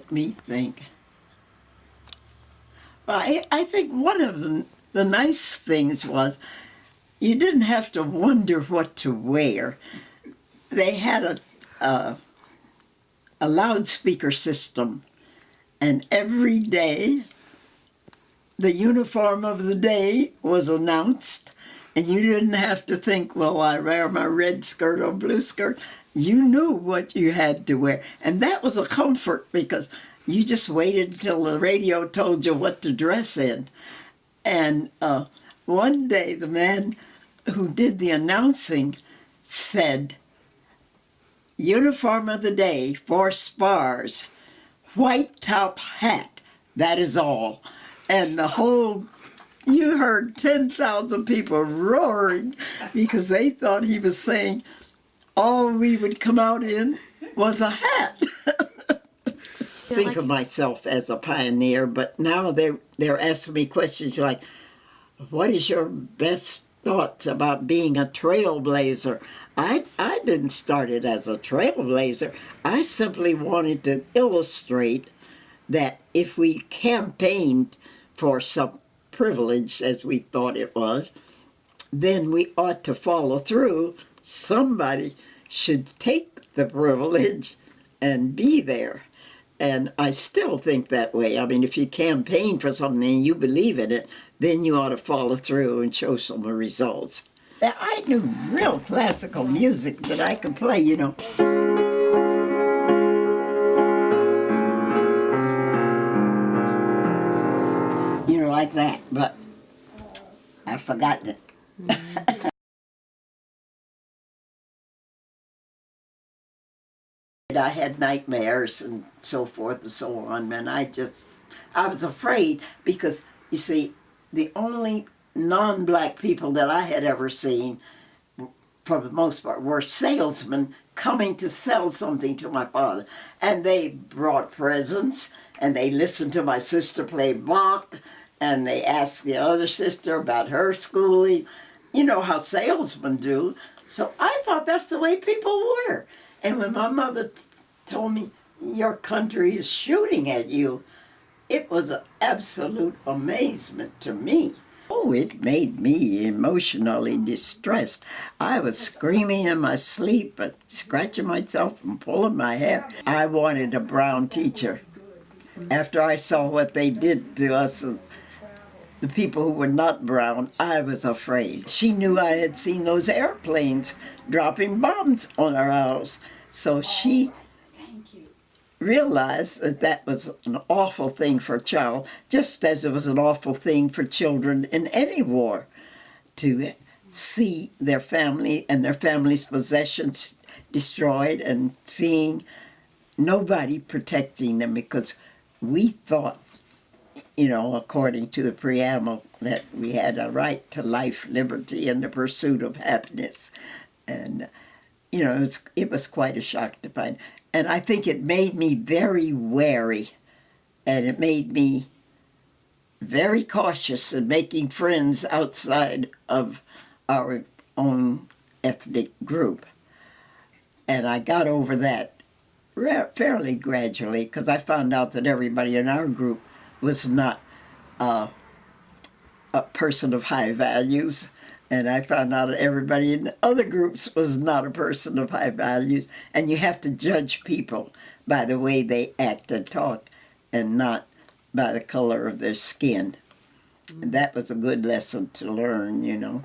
Let me think. Well, I think one of the nice things was you didn't have to wonder what to wear. They had a loudspeaker system, and every day the uniform of the day was announced, and you didn't have to think, well, I wear my red skirt or blue skirt. You knew what you had to wear, and that was a comfort because you just waited until the radio told you what to dress in. And one day the man who did the announcing said, uniform of the day for spars, white top hat, that is all. And the whole, you heard 10,000 people roaring because they thought he was saying all we would come out in was a hat. Think of myself as a pioneer, but now they're asking me questions like, what is your best thoughts about being a trailblazer? I didn't start it as a trailblazer. I simply wanted to illustrate that if we campaigned for some privilege, as we thought it was, then we ought to follow through. Somebody should take the privilege and be there. And I still think that way. I mean, if you campaign for something and you believe in it, then you ought to follow through and show some results. I knew real classical music that I could play, you know. You know, like that, but I've forgotten it. I had nightmares and so forth and so on, and I was afraid because, you see, the only non-black people that I had ever seen, for the most part, were salesmen coming to sell something to my father. And they brought presents, and they listened to my sister play Bach, and they asked the other sister about her schooling. You know how salesmen do. So I thought that's the way people were. And when my mother told me, your country is shooting at you, it was an absolute amazement to me. Oh, it made me emotionally distressed. I was screaming in my sleep and scratching myself and pulling my hair. I wanted a brown teacher. After I saw what they did to us, the people who were not brown, I was afraid. She knew I had seen those airplanes dropping bombs on our house. So she realized that that was an awful thing for a child, just as it was an awful thing for children in any war to see their family and their family's possessions destroyed and seeing nobody protecting them, because we thought, you know, according to the preamble, that we had a right to life, liberty, and the pursuit of happiness. And, you know, it was quite a shock to find. And I think it made me very wary, and it made me very cautious in making friends outside of our own ethnic group. And I got over that fairly gradually, because I found out that everybody in our group was not a person of high values. And I found out that everybody in the other groups was not a person of high values. And you have to judge people by the way they act and talk, and not by the color of their skin. And that was a good lesson to learn, you know.